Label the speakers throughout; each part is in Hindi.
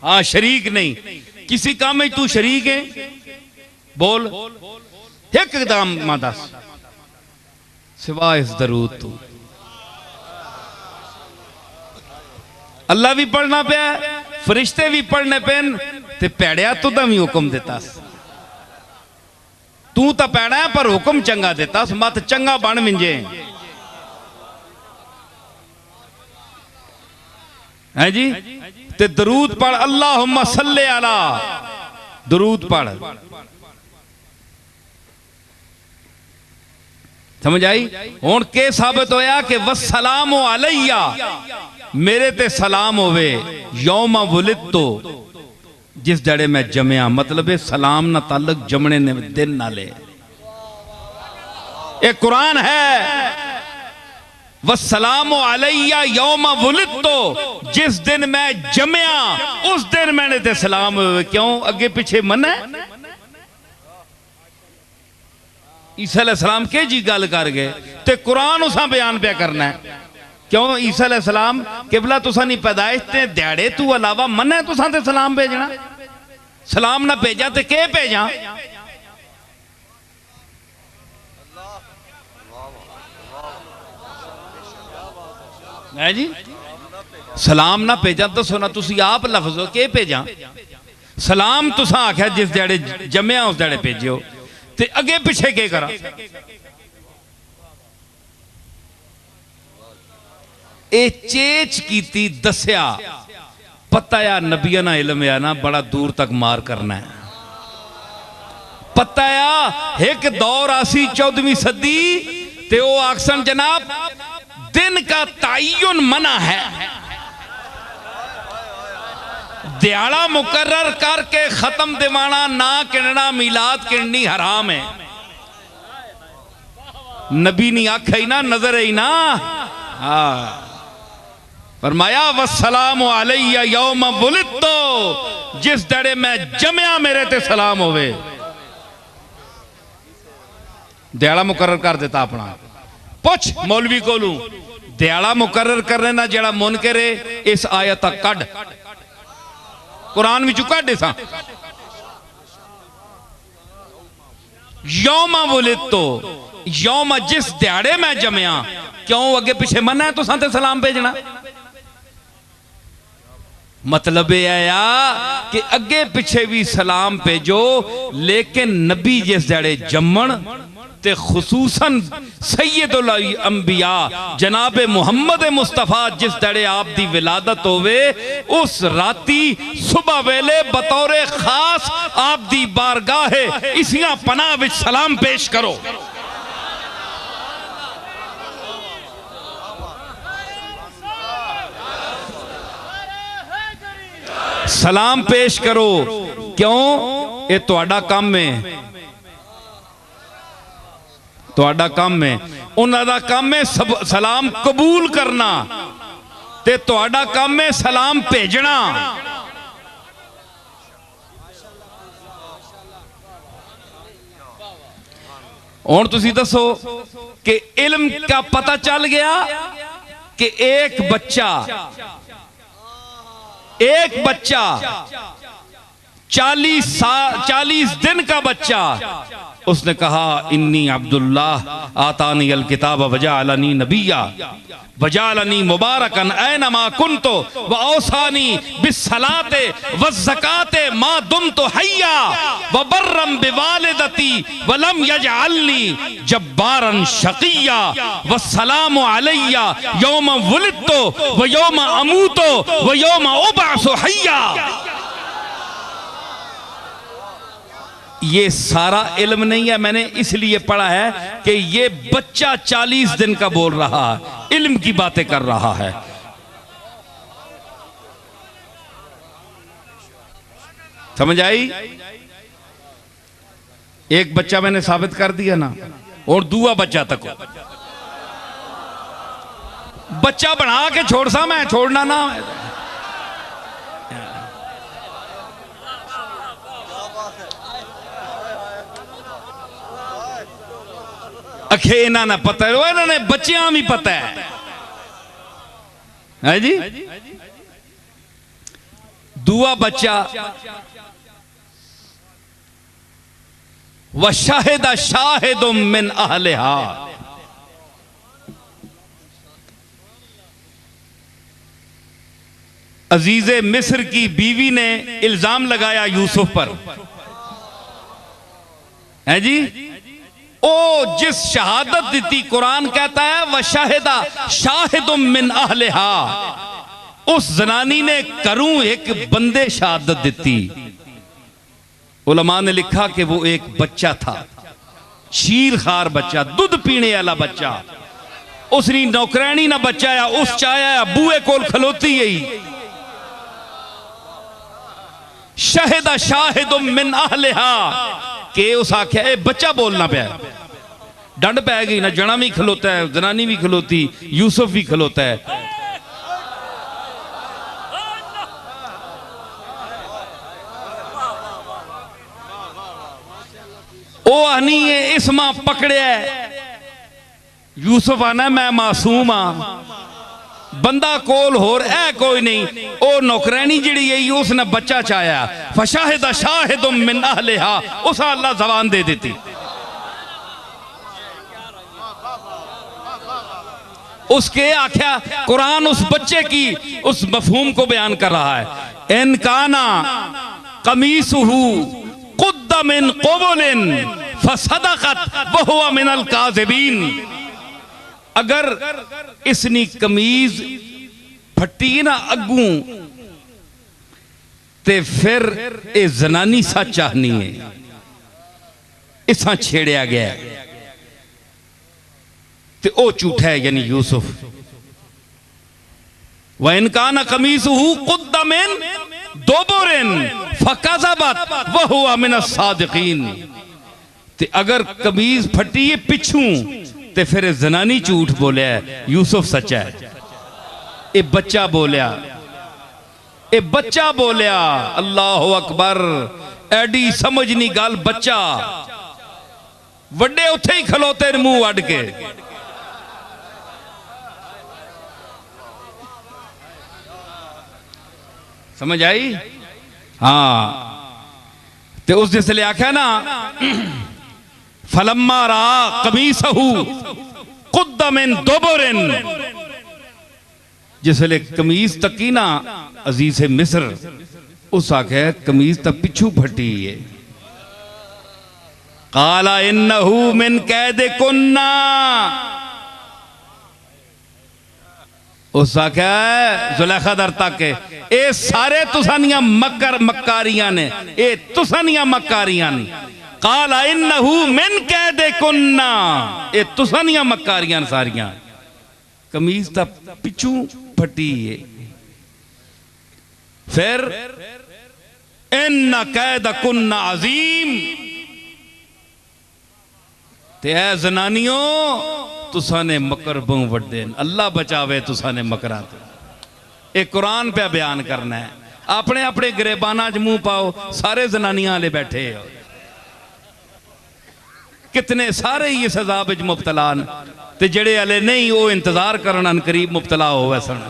Speaker 1: हाँ शरीक नहीं, किसी काम में तू शरीक है? बोल एक काम मां दस सिवा इस दरूद तू। अल्लाह भी पढ़ना पे, फरिश्ते भी पढ़ने पेन, ते पैड़िया तू भी हुक्म देता। तू तो पैड़ा है पर हुक्म चंगा देता, मत चंगा बन मिंजे है जी। ते दरूद पढ़, अल्लाहुम्मा सल्ले अला, दरूद पढ़। समझ आई? हुण के साबित होया कि वस्सलाम अलैया, मेरे ते सलाम होवे, यौमा वुलिदतु, जिस जड़े मैं जमया। मतलब है सलाम ना ताल्लुक जमने ने दिन नाले, ये कुरान है। वस्सलाम अलैया यौमा वुलिदतु, जिस दिन मैं जमया उस दिन मैंने ते सलाम होवे। क्यों अगे पीछे मना है? ईसा अलैहिस्सलाम के जी गल कर गए ते कुरान उसा बयान पे करना है। क्यों ईसा अलैहिस्सलाम किबला तुसा नहीं पैदाइश ते दिहाड़े तू अलावा मना तुसा ते सलाम भेजना? सलाम ना भेजा ते के भेजा? है जी, सलाम ना भेजा तो सुना तुसी आप लफ्ज हो के भेजा? सलाम तुसा आख्या जिस दिहाड़े जमया उस दिहाड़े भेजियो, ते अगे पिछे के करा? ए चेच कीती दस्या, पता या नबिया ना इल्म या ना बड़ा दूर तक मार करना है। पता या एक दौर आसी 14वीं सदी ते ओ आक्सन जनाब दिन का तायुन मना है, दिहाड़ा मुकर्रर करके खत्म दिवाना ना किनना, मिलाद किननी हराम है। नबी नहीं आखा ही ना, नजर ही ना। हाँ फरमाया वस्सलाम अलैया यौमा वुलिदतु, जिस दड़े मैं जमया मेरे ते सलाम होवे। दिहाड़ा मुकर्रर कर देता अपना। पुछ मौलवी कोलू, दिहाड़ा मुकर्रर करने ना जड़ा मुनकर है, इस आयत कढ़ कुरान विचों कढ़ सा। यौमा वुलिदतु, यौमा जिस दिहाड़े मैं जमया। क्यों अगे पिछे मना है तुसां ते सलाम भेजना? मतलब यह है कि अगे पिछे भी सलाम भेजो, लेकिन नबी जिस दिहाड़े जम्मन ते खुसूसन सैयदुल अंबिया जनाब मुहम्मद मुस्तफा जिस दिहाड़े आप दी विलादत होवे, उस राती सुबह वेले बतौरे खास आप दी बारगाहे इसियां पनाह विच सलाम पेश करो। सलाम पेश करो। क्यों? ये तुहाडा काम है, तुहाडा काम है। उन्हां दा काम है सलाम कबूल करना, ते तुहाडा काम है सलाम भेजना। हुण तुसीं दसो कि इल्म का पता चल गया कि एक बच्चा 40 दिन का बच्चा, उसने कहा इन्नी अब्दुल्लाह आतानी अल किताब वजाअलनी नबिया वजाअलनी मुबारकन ऐनमा कुन्तु व औसानी बिस्सलाते वज़्ज़काते मा दुमतु हय्या व बर्रम बिवालिदती व लम यजअलनी जब्बारन शक़िय्या वस्सलामु अलैया यौम वुलिदतु व यौम अमूतु व यौम उबअसु हय्या। ये सारा इल्म नहीं है, मैंने इसलिए पढ़ा है कि ये बच्चा 40 दिन का बोल रहा है, इल्म की बातें कर रहा है। समझ आई? एक बच्चा मैंने साबित कर दिया ना, और दूसरा बच्चा तक बच्चा बना के छोड़ सा, मैं छोड़ना ना। अखे इन्होंने पता है, इन्होंने बच्चियां भी पता है जी। दूआ बच्चा व शाहिदा शाहिदुम मिन अहलिहा, अजीजे मिस्र की बीवी ने इल्जाम लगाया यूसुफ पर, है जी। ओ जिस शहादत दी, कुरान कहता है व शाहिदा शाहिदुम मिन अहलिहा, उस जनानी ने करूं एक बंदे शहादत दी। उलमा ने लिखा कि वो एक बच्चा था, शीर खार बच्चा, दूध पीने वाला बच्चा। उसने नौकरानी ना बचाया, उस चाया बूए कोल खलोती ही शाहिदा शाहिदुम मिन अहलिहा के उस आख्या बच्चा बोलना पाया, डंड पै गई ना, जना भी खलोता है, जनानी भी खलोती, यूसुफ भी खलोता है। ओ आनी है इसमा पकड़िया, यूसुफ आना मैं मासूम हाँ, बंदा कोल होर है कोई नहीं। ओ नौकरानी जिहड़ी है उसने बच्चा चाया, फशाहिदा शाहिदुम मिन अहलिहा, उस अल्लाह जबान दे देती। उसके आख्या कुरान उस बच्चे की उस मफहूम को बयान कर रहा है, इन काना कमीसुहु कुद्दा मिन क़ुबुलिन फसदक़त व हुवा मिनल काज़िबीन। अगर इसनी कमीज फटी ना अगू ते फिर ए जनानी सच आनी है, इसा छेड़िया गया ते ओ झूठा है, यानी यूसुफ। व इन काना कमीसुहु कुद्दा मिन दुबुरिन फकज़बत व हुवा मिनस सादिकीन। ते अगर कमीज फटी है पिछू ते फिर जनानी झूठ बोलिया, यूसुफ सच्चा है। ए बच्चा बोलिया, ए बच्चा बोलिया, अल्लाह अकबर, एडी समझ नहीं गल। बच्चा वड्डे उथे ही खलोते मुंह अड के, समझ आई? हाँ। ते उस जिसले आख्या ना फलम्मा रा कमीसहु कुद्दा मिन दुबुरिन, जिसले कमीज तकी ना अजीज मिस्र, उस आखे कमीज तक पिछू फटी है। काला इन्नहु मिन कैदिकुन्ना, उस आख्या जुलेखा दर तक ए सारे तुसानियां मक्कारियां ने, ए तुसानियां मक्कारियां ने। काला इन्नहु मिन कैदिकुन्ना, ए तुसानियां मक्कारियां सारियां। कमीज ता पिछू फटी है। फिर इन्ना कैदकुन्ना अजीम, ते ऐ जनानियों तुसा ने मकर बहु वड्डे, अल्लाह बचावे तुसा ने मकरा तो। ये कुरान पे बयान करना है, अपने अपने गिरेबाना च मुंह पाओ, सारे जनानियां वाले बैठे हो, कितने सारे ही इस अजाब विच मुब्तला न, ते जेड़े वाले नहीं वो इंतजार करन अन करीब मुब्तला होवे सन।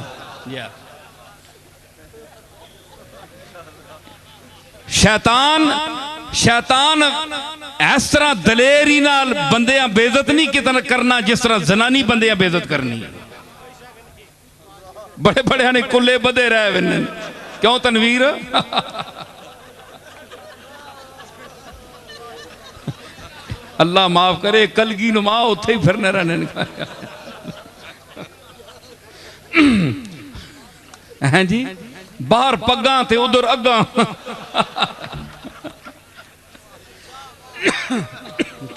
Speaker 1: शैतान इस तरह दलेरी नाल बंदियां बेइज्जत नहीं कितना करना जिस तरह जनानी बंदियां बेइज्जत करनी। बड़े बड़े ने कुल्ले बधे रहे, क्यों तनवीर? अल्लाह माफ करे, कलगी नुमा उत्थे ही फिरने रहने हैं जी, बाहर पग्गा ते उधर अग्गा।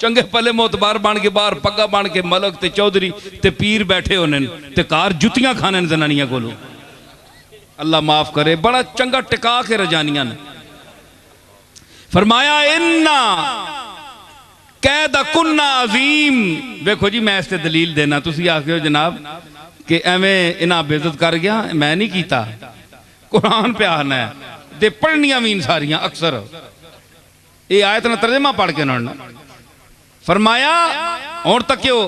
Speaker 1: चंगे पले मोतबार बन के बाहर पग्गा बन के मलक ते चौधरी ते पीर बैठे होने ते कार जुतियां खाने जनानियां कोलों। अल्लाह माफ करे, बड़ा चंगा टिका के रजानियां ने। फरमाया इन्ना कैदकुन्ना अजीम। देखो जी मैं इस ते दलील देना, तुसी आखियो जनाब कि एवें इन्हां बेइज्जत कर गया, मैं नहीं कीता, कुरान पे आना है ते पढ़नियां भी सारियां अक्सर। ये आयत ना तर्जमा पढ़ के उन्होंने फरमाया और तक क्यों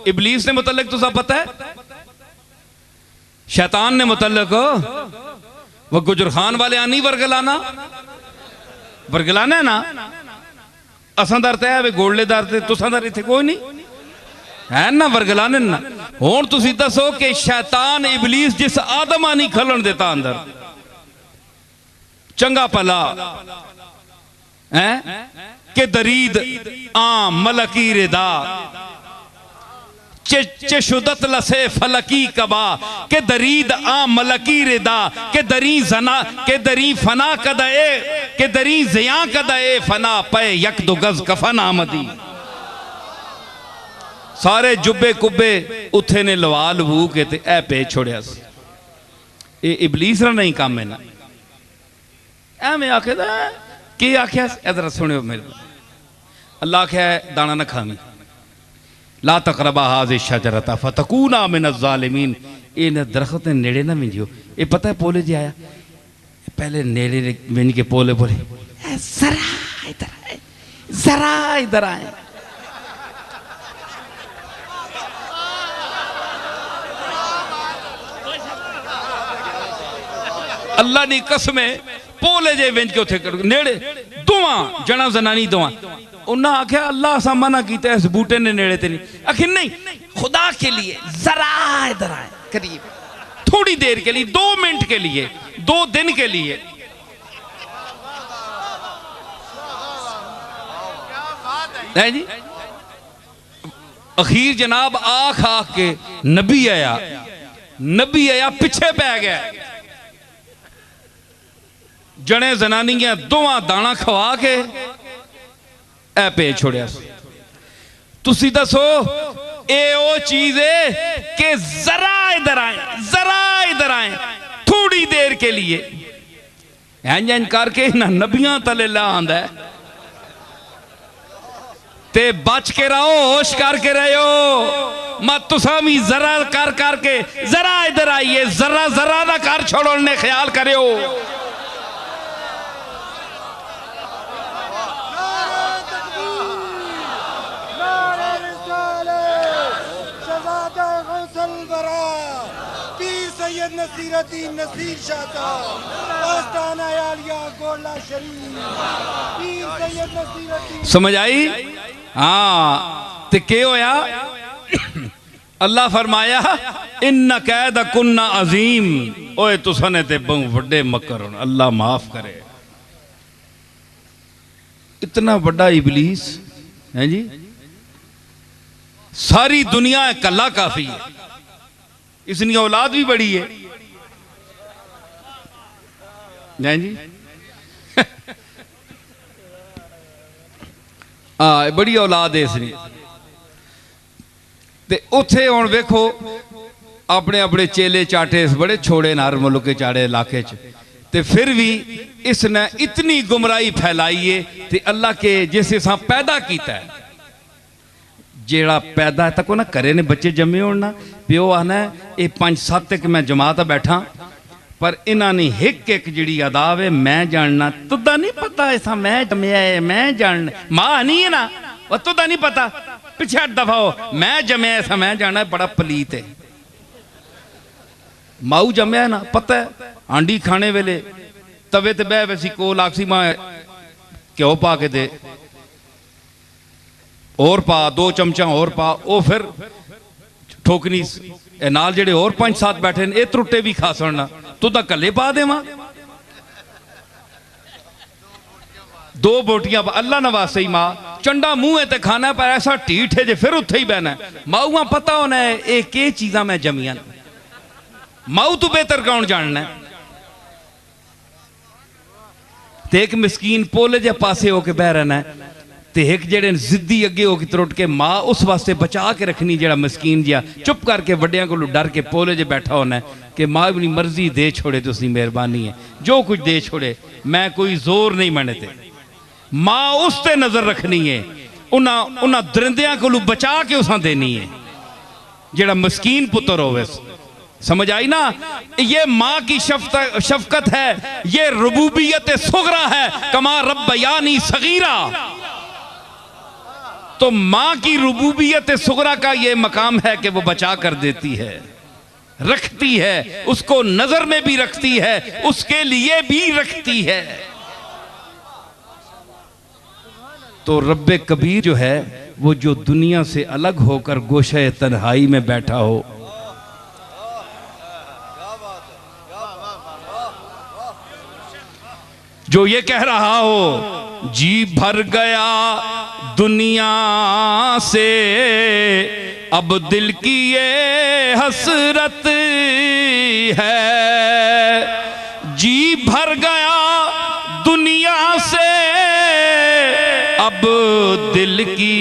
Speaker 1: इबलीस ने मुतल्लिक तुसा पता है, शैतान ने मुतल्लिक वह गुजर खान वाले आनी वर्गलाना वर्गलाना है ना असा दर ते है गोड़ले दर ते तुसा दर इत्थे कोई नहीं है ना वर्गलाने ना। हुण तुसी दसो कि शैतान इबलीस जिस आदमा नहीं खलन देता अंदर चंगा भला है कि दरीद आम मलकी रिदा चशुदत लसे फलकी कबा के दरीद आम मलकी रिदा के दरी जना के दरी फना कदए के दरी जिया कदए फना पे यक दो गज कफन आमदी। सारे जुब्बे कुब्बे उथे ने लवा लवू के ते ए पे छोड़िया ये इबलीस रा नहीं काम है ना एवें आखे की आख्या इधर सुनियो मेरे अल्लाह आख्या दाना न खावी ला तकरबा हाज़िह शजरता फतकूना मिनज़ ज़ालिमीन इन दरख्त ने नेड़े ना मिंजियो। ये पता है पोले जी आया पहले नेड़े मिंज के पोले बोले जरा इधर आए जरा इधर आए अल्लाह नी कसमे पोले जे विंज के उथे नेड़े दुआ जना जनानी दुआ उन्हें आख्या अल्लाह सा मना किया इस बूटे ने नेड़े ते नहीं आखिर नहीं खुदा के लिए जरा इधर आए करीब थोड़ी देर के लिए 2 मिनट के लिए 2 दिन के लिए है जी। अखीर जनाब आख आख के नबी आया पिछे पै गया जने जनानियां दोवां दाना खवा के ए पे छोड़िया। तुसी दसो ए ओ चीज है कि जरा इधर आए थोड़ी देर के लिए इंज करके ना नबियां तले ला आंदा है ते बच के रहो होश करके रहो मत तुसा भी जरा कर करके जरा इधर आइए जरा जरा ना कर छोड़ने ख्याल करो।
Speaker 2: नसीर शाह आस्ताना आलिया गोला शरीफ पीर सैयद नसीरुद्दीन
Speaker 1: समझ आई। हाँ ते के होया अल्लाह फरमाया इन्ना कैद कुन्ना अजीम ओए तुसने ते बहु बड़े मकर होन अल्लाह माफ करे। इतना बड़ा इबलीस है जी सारी दुनिया कल्ला काफी है इसकी औलाद भी बड़ी है नहीं जी बड़ी औलाद है इसने ते उथे हुण वेखो अपने अपने चेले चाटे बड़े छोड़े नार मुल्क के चाड़े इलाके च ते फिर भी इसने इतनी गुमराही फैलाई है ते अल्लाह के जिस हिसाब पैदा किया है जेड़ा पैदा तक ना करे ने बच्चे जमे हो ना प्यो आना ये 5-7 तक मैं जमात बैठा पर इन्होंने एक जी अदाब है मैं जानना तुदा नहीं पता ऐसा मैं जमया है मैं जानना माँ नहीं है ना वह तुदा नहीं पता पिछे 8 दफा हो मैं जमया ऐसा मैं जानना बड़ा पलीत है। माऊ जमया ना पता है आंडी खाने वेले तवे ते बह वैसी कोल आखसी मां घ्यो पा के दे और पा 2 चमचा और पा वो फिर ठोकनी नाल जेड़े और 5-7 बैठे ने त्रुटे भी खा सुनना तू तो कले पा देवा 2 बोटियां अल्लाह न वास्ते ही मां चंडा मुंह है ते खाना पर ऐसा ढीठ है जे फिर उत्थे ही बहना माऊआ पता होना है ये के चीजा मैं जमिया माऊ तू बेहतर कौन जानना है। ते एक मिसकीन पोले जे पासे होके बह रहना है ते एक जेड़े जिद्दी अगे होके त्रुट के माँ उस वास्ते बचा के रखनी जेड़ा मस्कीन जिहा चुप करके वड्डियां को डर के पोले जे बैठा होना है कि माँ अपनी मर्जी दे छोड़े तुसी मेहरबानी है जो कुछ दे छोड़े मैं कोई जोर नहीं मनते माँ उस ते नजर रखनी है उन्हां दरिंदियां को बचा के उसा देनी है जेड़ा मस्कीन पुत्र होवे। समझ आई ना ये माँ की शफकत है ये रुबूबियत सुगरा है कमा रब्बयानी सगीरा। तो माँ की रुबूबियत सुगरा का ये मकाम है कि वो बचा कर देती है रखती है, उसको नजर में भी रखती है, उसके लिए भी रखती है। तो रब्बे कबीर जो है वो जो दुनिया से अलग होकर गोशे तन्हाई में बैठा हो, जो ये कह रहा हो जी भर गया दुनिया से, अब दिल की ये हसरत है। जी भर गया दुनिया से, अब दिल की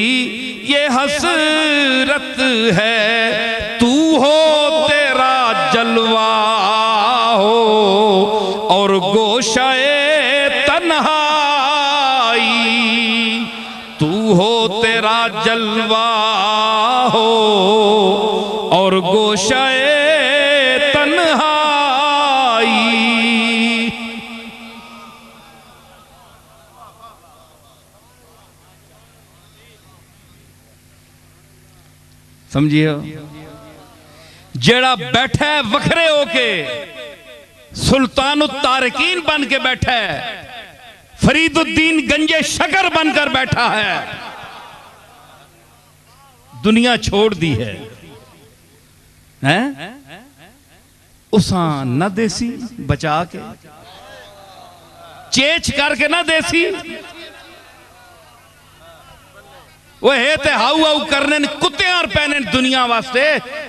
Speaker 1: ये हसरत है। तू हो तेरा जलवा हो और गोशाए तन्हाई, तू हो तेरा जलवा हो और गोशाए तन्हाई। समझिए, जेड़ा बैठा है वखरे होके, सुल्तान तारकीन बन के बैठा है, फरीदुद्दीन गंजे शकर बनकर बैठा है, दुनिया छोड़ दी है, हैं? उसा न देसी बचा के, चेच करके ना देसी, वो है ते हाउ हाउ करने कुत्ते और पैने दुनिया वास्ते।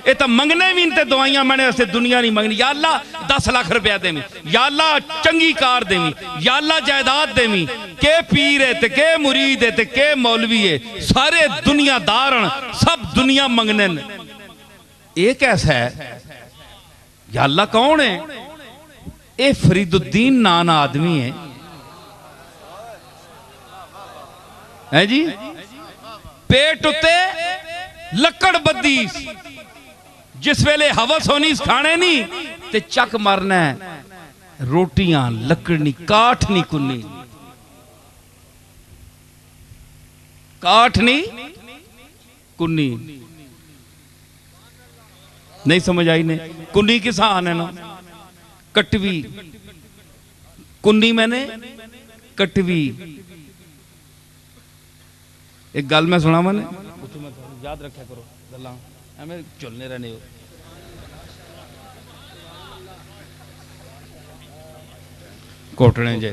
Speaker 1: ये तो मंगने भी ते दवाइयां मैंने वास्ते दुनिया नहीं मंगनी। या अल्लाह 10 लाख रुपया देवी, या अल्लाह चंगी कार देवी, या अल्लाह जायदाद देवी, के पीर है ते के मुरीद है ते के मौलवी है, सारे दुनियादार सब दुनिया मंगने। ये कैसा है? या अल्लाह कौन है? ये फरीदुद्दीन नाना आदमी है जी। पेट उत्ते लकड़ बद्दी, जिस वेले हवस होनी खाने नी ते चक मारना है, रोटियां लकड़नी काठ नहीं कुन्नी, काठ नहीं कुन्नी। नहीं समझ आई ने? कुन्नी किसान है ना, कटवी कुन्नी मैंने कटवी। एक गल मैं सुना मैंने, याद रखा करो गल्लां एवें चुलने रहने हो। कोटने जे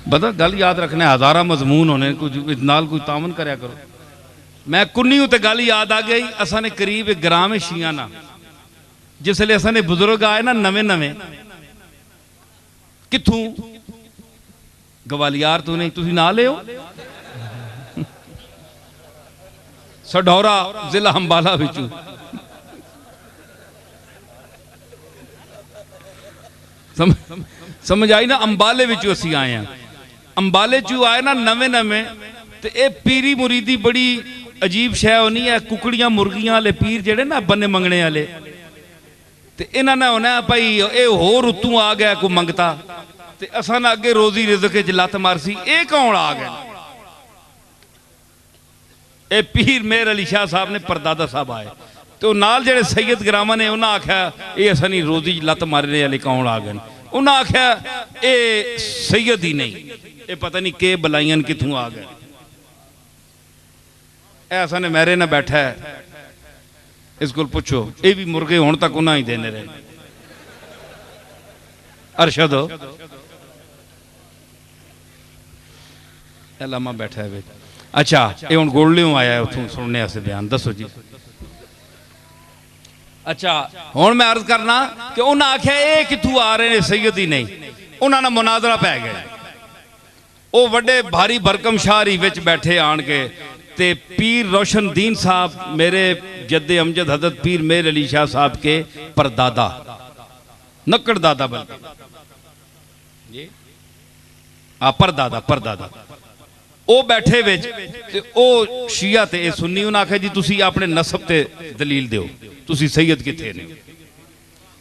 Speaker 1: बता गल याद रखना, हजारा मजमून होने, कुछ नाल कोई तामन करया करो। मैं कुन्नी उते गल याद आ गई। असा ने करीब एक ग्राम है शियाना, जिसले असा ने बुजुर्ग आए ना नवे नवे, किथों गवालियार तो नहीं, तुसी ना ले सढौरा जिला अंबाला विचों। समझ आई ना? अंबाले विचों असी आए हैं, अंबाले चू आए ना नवे नवे। ते ए पीरी मुरीदी बड़ी अजीब शै होनी है। कुकड़ियां मुर्गियां वाले पीर जेड़े ना बन्ने मंगने वाले, ते इन्हां ने होना भाई ये होर उतों आ गया कोई मंगता, ते असां ना अगे रोजी रिज़क च लत मारसी। ये कौन आ गया? ये पीर मेहर अली शाह साहब ने परदादा साहब आए, तो नाल जेड़े सैयद ग्रामा ने उन्हें आख्या ये असां नहीं रोजी लत मारने वाले कौन आ गए। उन्हें आख्या ये सैयद ही नहीं, ये पता नहीं के बलाइयां कितों आ गए। ऐसा ने मेरे ना बैठा है, इसको पूछो, ये भी मुर्गे हुण तक उन्हें ही देने रहे। अरशद लामा बैठा है। अच्छा, ये हुण गोलड़ियों आया है उतों सुनने वास्ते बयान, दसो जी। अच्छा, हुण मैं अर्ज करना कि उन्हें आख्या ये कितों आ रहे हैं, सैयद ही नहीं। उन्होंने मुनाजरा पै गया। वो बड़े भारी भरकम शाहरी विच बैठे आन के, ते पीर रोशन दीन साहब मेरे जद्दे अमजद हजरत पीर मेहर अली शाह साहब के परदादा, नक्कड़ दादा बल्कि परदादा परदादा, वो बैठे विच ते ओ शिया ते ए सुन्नी। उन्हें आख्या जी तुसी अपने नसब ते दलील दिओ, तुसी सैयद किथे ने?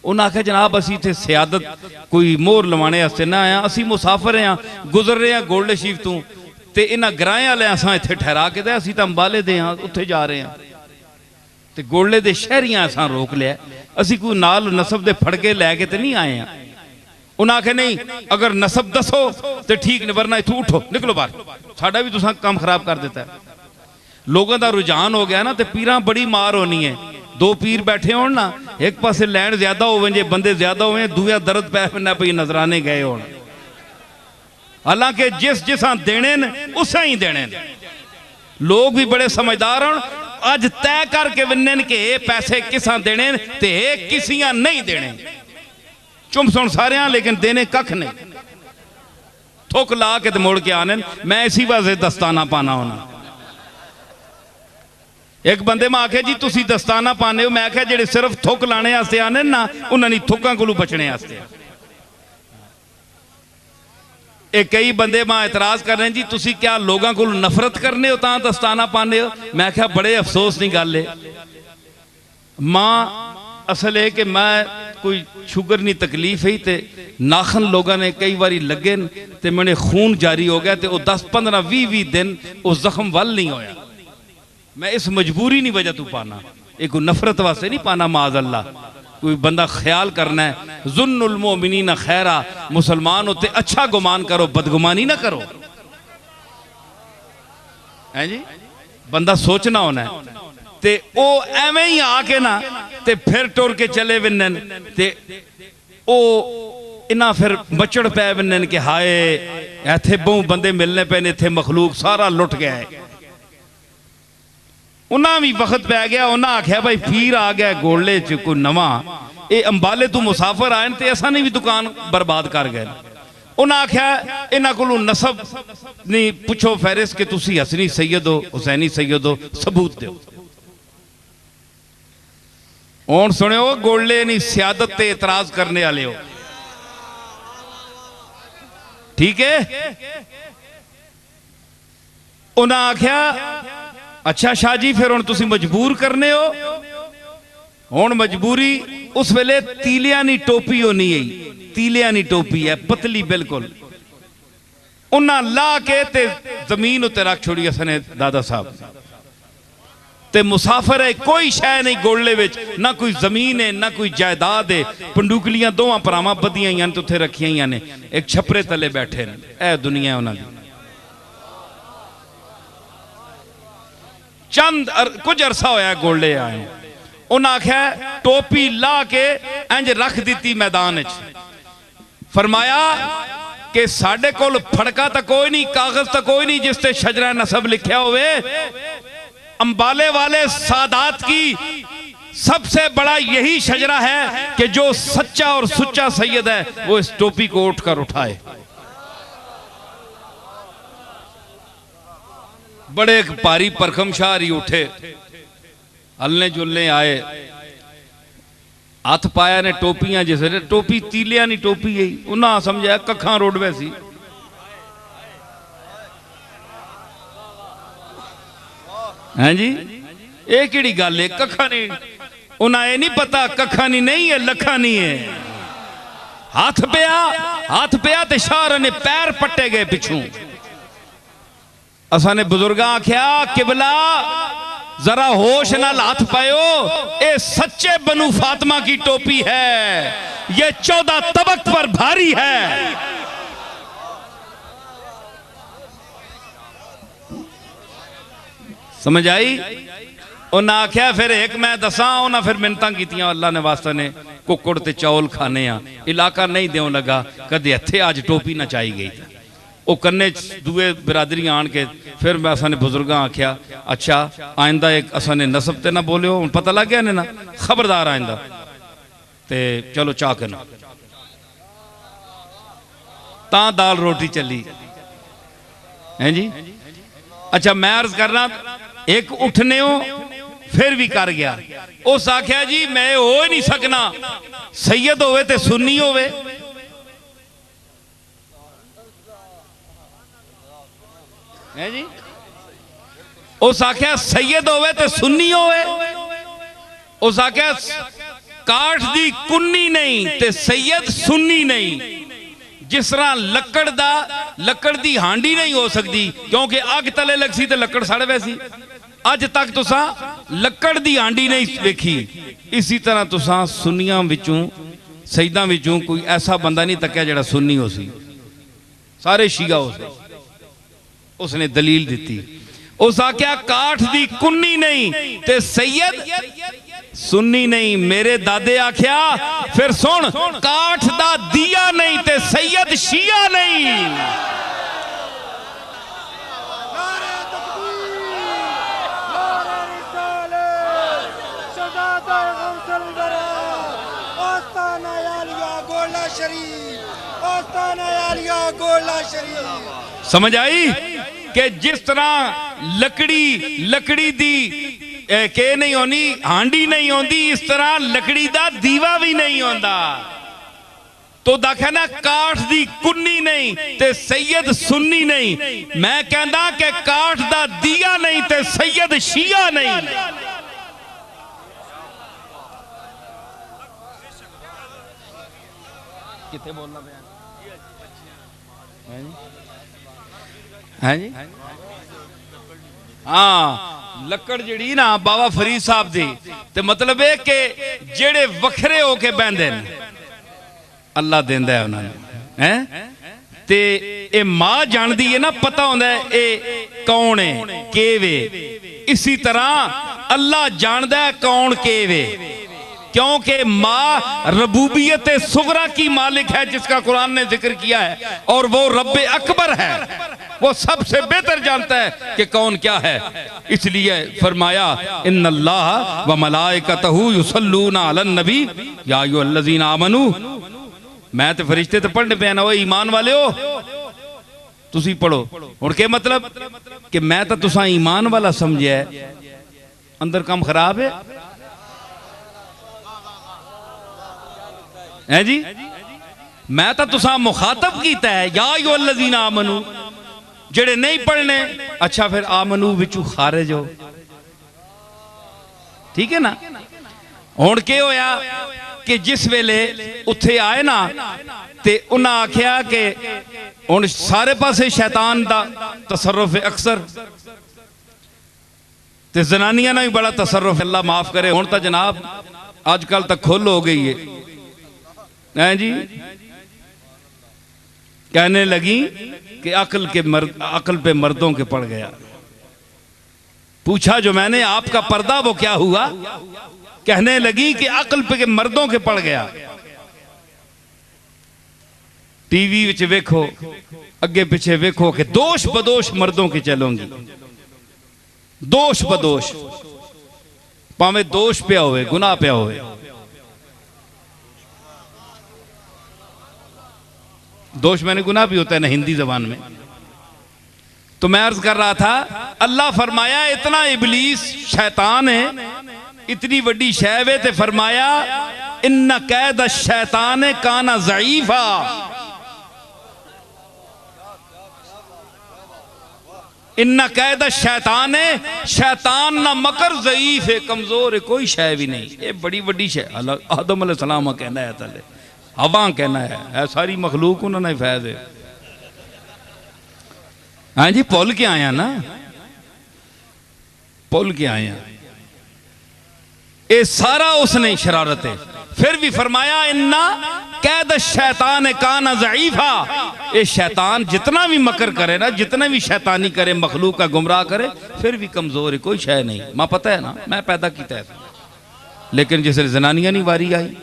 Speaker 1: उन्हें आख्या जनाब असी इत्थे सियादत कोई मोहर लवाने वास्ते ना आया, असी मुसाफिर हैं, गुजर रहे हैं गोल्डे शरीफ तो, ते इन्हां ग्राएं वाले असां इत्थे ठहरा के ते असीं तां अंबाले दे हां, उत्थे जा रहे हैं ते गोले दे शहरियां असां रोक लिया, असीं कोई नाल नसब दे फड़के लैके ते नहीं आए हैं। उन्हें आखे नहीं अगर नसब दसो तो ठीक नहीं, वरना इथों उठो निकलो बाहर, साडा भी तुसां काम खराब कर देता है। लोगों का रुझान हो गया ना, तो पीरां बड़ी मार होनी है। दो पीर बैठे हो ना, एक पासे लैंड ज्यादा हो जे बंदे ज्यादा हो, दूया दर्द पै पैना पई नजराने गए हो। हालांकि जिस जिसा देने उसा ही देने। लोग भी बड़े समझदार हो, अज तय करके विन्न के पैसे किसा देने ते किसियां नहीं देने। चुम सुन सारे, लेकिन देने कख नहीं। थुक ला के मोड़ के आने। मैं इसी वास्ते दस्ताना पाना होना। एक बंदे में आखे जी तुसी दस्ताना पाने हो, मैं आख्या जेडे सिर्फ थुक लाने वास्ते आने ना, उन्होंने थुक्कां कोलों बचने वास्ते। एक कई बंदे मां एतराज कर रहे हैं जी तुसी क्या लोगों को नफरत करने हो तां दस्ताना पाने हो। मैं क्या बड़े अफसोस की गल है मां, असल है कि मैं कोई शुगर नहीं तकलीफ है ते नाखन लोगों ने कई बार लगे ते मैंने खून जारी हो गया, तो 10 15 20 दिन उस जख्म वल नहीं होया। मैं इस मजबूरी नहीं वजह तू पाना, एक नफरत वास्ते नहीं पाना। माज अल्लाह कोई बंदा ख्याल करना है, जुन्नुल मोमिनीन खैरा, मुसलमान होते अच्छा गुमान करो, बदगुमानी ना करो है जी। बंदा सोचना होना है ते ओ एवें ही आके ना ते फिर टुर के चले विन्न ते ओ इना फिर बचड़ पै विन्न के हाय इत्थे बहु बंदे मिलने पे, इत्थे मखलूक सारा लुट गया है। उन्हें भी वक्त पै गया, उन्हें आख्या भाई पीर आ गया गोले च कोई नवा, ये अंबाले तू मुसाफिर आए ते असा ने भी दुकान बर्बाद कर गए। उन्हें आख्या इन्हों को नसब नहीं पुछो फहरिस्त कि तुसी हसनी सैयद हो, हुसैनी सैयद हो, सबूत दो। हुण सुनियो, गोले नहीं सियादत ते एतराज करने वाले हो, ठीक है। उन्हें आख्या अच्छा शाह जी फिर हुण तुसी मजबूर करने हो। हुण मजबूरी उस वेले तीलियां नी टोपी होनी है, तीलियां नी टोपी है पतली बिल्कुल, उन्हें ला के ते जमीन उत्ते रख छोड़ी असने दादा साहब ते मुसाफिर है, कोई शह नहीं गोले विच, ना कोई जमीन है ना कोई जायदाद है। पंडुकलियां दोवां भरावां बधियां ही उत्थे रखियां ने, एक छपरे तले बैठे ने, ए दुनिया उन्हां दी। चंद कुछ अरसा होया गोले आए, उन्हें आख्या टोपी ला के इंज रख दी मैदान च, फरमाया कि साडे कोल फड़का तो कोई नहीं, कागज तो कोई नहीं जिसते शजरा नसब लिखा होवे। अंबाले वाले सादात की सबसे बड़ा यही शजरा है कि जो सच्चा और सुच्चा सैयद है वो इस टोपी को उठकर उठाए। बड़े एक भारी परखम शाहरी उठे, हलने जुलने आए, हाथ पाया ने टोपियां, जिस टोपी तीलिया नहीं टोपी है, उन्हें समझाया कखा रोडवे सी। हैं जी ये किहड़ी गल है, कखा नहीं, उन्हें ये नहीं पता कखा नहीं है लखा नहीं है। हाथ पिया ते शाह ने पैर पट्टे गए पिछू। असा ने बुजुर्ग आख्या किबला जरा होश नाल हाथ पायो, ये सच्चे बनु फातिमा की टोपी है, ये 14 तबक पर भारी है। समझ आई? उन्हें आख्या फिर एक मैं दसा, उन्हें फिर मिन्नतां कीतियां अल्लाह ने वास्ते ने कुकड़ ते चौल खाने आ, इलाका नहीं देन लगा, कदे इत्थे अज टोपी ना चाई गई। वो कन्ने दुए बिरादरी आन के फिर मैं असा ने बुजुर्ग आख्या अच्छा आइंदा एक असा ने नसब ते ना बोलियो, पता लग गया ने ना, खबरदार आइंदा ते चलो चाह के ना ता दाल रोटी चली है जी। अच्छा मैं अर्ज करना, एक उठने हो फिर भी कर गया, उस आख्या जी मैं हो ही नहीं सकना, सैयद होवे ते सुन्नी होवे। है जी उस आख्या सैयद होवे ते सुन्नी होवे, उस आख्या काठ दी कुन्नी नहीं ते सैयद सुन्नी नहीं, जिस तरह लकड़ दी हांडी नहीं हो सकती क्योंकि अग तले लग सी तो लकड़ सड़ वैसी। अज तक तुसा लकड़ दी हांडी नहीं वेखी। इसी तरह तुसा सुन्नियां विचों सईदां विचों कोई ऐसा बंदा नहीं तकिया जिहड़ा सुन्नी हो सी, सारे शिया हो सी। उसने दलील दी, उस आख्या काठ दी कुन्नी नहीं ते सैयद सुन्नी नहीं। मेरे दादे आख्या फिर सुन, काठ दा दिया नहीं ते सैयद शिया नहीं।
Speaker 2: नारे तकबीर, नारे रिसालत, शहादत गौसल वरा, आस्ताना आलिया गोला शरीफ, आस्ताना आलिया गोला शरीफ।
Speaker 1: समझ आई कि जिस तरह लकड़ी दी के नहीं होनी, हांडी नहीं होती, इस तरह लकड़ी दा दीवा भी नहीं होता। तो दाखा ना काठ दी कुन्नी नहीं ते सैयद सुन्नी नहीं। मैं कहता कि काठ दा दिया नहीं ते सैयद शिया नहीं। कितने बोलना है जी? हाँ, लकड़ जड़ी ना बाबा फरीद साहब दी ते मतलब है कि जेड़े वखरे होके बहंदे अल्लाह देंदा है उन्होंने हैं ते ए मां जानदी है ना, पता होंदा है ए कौन है केवे। इसी तरह अल्लाह जानदा है कौन केवे, क्योंकि माँ रबूबियत सुगरा की मालिक है जिसका कुरान ने जिक्र किया है, और वो रब अकबर है, वो सबसे बेहतर जानता है कि कौन क्या है। इसलिए फरमाया इन्नल्लाह व मलाइकतहु युसल्लूना अलन नबी या अय्युहल्लज़ीना आमनू। मैं तो फरिश्ते तो पढ़ने पे ना, वो ईमान वाले हो तुसी पढ़ो। हुण के मतलब कि मैं तो तुसा ईमान वाला समझिया अंदर काम खराब है जी। मैं तो तुसा मुखातब कीता है या अय्युहल्लज़ीना आमनू, जेड़े नहीं पढ़ने अच्छा फिर आमनू विचू खारिज हो, ठीक है ना। हुण के होया कि जिस वेले उत्थे आए ना ते उन्हें आख्या कि हुण सारे पासे शैतान दा तसर्रुफ है अक्सर, ते जनानियां ना भी बड़ा तसर्रुफ, अल्लाह माफ करे। हुण तो जनाब आजकल तक खुल हो गई है जी। कहने लगी कि अक्ल पे मर्दों के पड़ गया। पूछा जो मैंने आपका पर्दा वो क्या हुआ, कहने लगी कि अक्ल पे मर्दों के पड़ गया। टीवी विच वेखो, अगे पीछे वेखो कि दोष बदोश मर्दों की चलोगी, दोष बदोश, भावे दोष पिया होवे, गुनाह पिया होवे। दोष मैंने गुनाह भी होता है ना हिंदी जबान में। तो मैं अर्ज कर रहा था, अल्लाह फरमाया इतना इबलीस शैतान है, इतनी बड़ी शैव है, ते फरमाया इन्ना कैद शैतान काना ज़ईफा। इन्ना कैद शैतान है, शैतान ना मकर ज़ईफ है, कमजोर है, कोई शै भी नहीं। ये बड़ी बड़ी शै आदम अलैहिस्सलाम कहना है, तले हवा कहना है, सारी मखलूक उन्होंने फैज है। हाँ जी, भुल के आया ना, भुल के आया। ये सारा उसने शरारत है। फिर भी फरमाया इन्ना कैद शैतान काना ज़ईफा। ये शैतान जितना भी मकर करे ना, जितना भी शैतानी करे, मखलूक का गुमराह करे, फिर भी कमजोर है, कोई शय नहीं। मां पता है ना, मैं पैदा किया है। लेकिन जिस जनानियां नहीं वारी आई,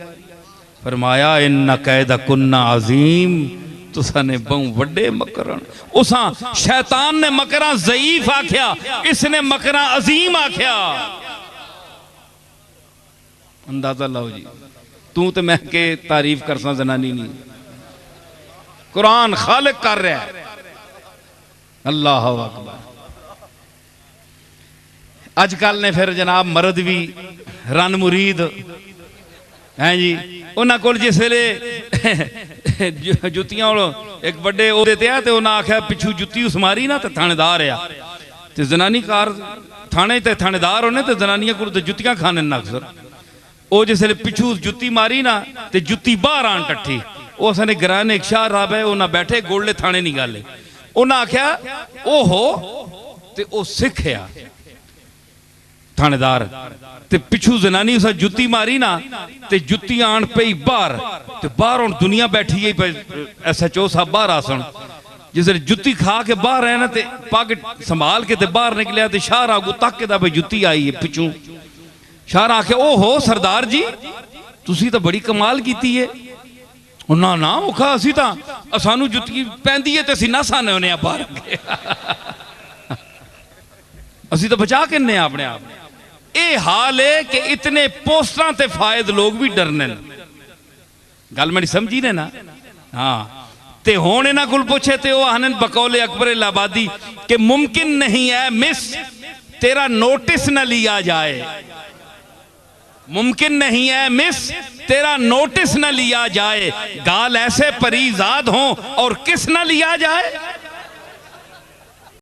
Speaker 1: फरमाया इन्ना कैद कुन्ना अजीम, तुसाने बहु वड्डे मकरन। उसा शैतान ने मकरा ज़ईफ आख्या, इसने मकरा अजीम आख्या। अंदाजा लाओ जी, तू तो मैं के तारीफ कर सा, जनानी नहीं, कुरान खालिक कर रहा है। अल्लाह अकबर। अजकल ने फिर जनाब मर्द भी रन मुरीद हैं जी, उन्होंने को जिस वे जुतियां एक बड़े ओहदे ते आ, ते उन्हें आख्या पिछू जुत्ती उस मारी ना तो थानेदार आ, ते जनानी कार थाने ते थानेदार होने, ते जनानियां को जुत्तियां खाने ना अक्सर। वो जिस पिछू जुत्ती मारी ना, ते जुत्ती बाहर आन टट्ठी, उसने घराने एक शाह राब है उन्हें बैठे गोले थाने नहीं गाले उन्हें आख्या ओहो ते ओ सिख है थानेदार ते पिछू जनानी उस जुत्ती मारी ना ते जुत्ती आन पई बाहर ते बाहर हुण दुनिया बैठी है SHO साहब बाहर आसन जिस जुत्ती खा के बाहर आया ना ते पग संभाल के ते बाहर निकलिया ते शाह राग तक के भाई जुत्ती आई है पिछू शाह आखे ओहो सरदार जी तुसी तो बड़ी कमाल की है ना ना औखा असी तो सानू जुत्ती पैंदी है तो असी ना साने होने बाहर असी तो बचा के अपने आप ये हाल है कि इतने पोस्टर ते फायद लोग भी डरने गल मेरी समझी ने ना हाँ ते हुण इन्हां कोल पुछे ते वह आखन बकौले अकबर इलाहाबादी कि मुमकिन नहीं है मिस तेरा नोटिस न लिया जाए मुमकिन नहीं है मिस तेरा नोटिस न लिया जाए गाल ऐसे परीजाद हो और किस न लिया जाए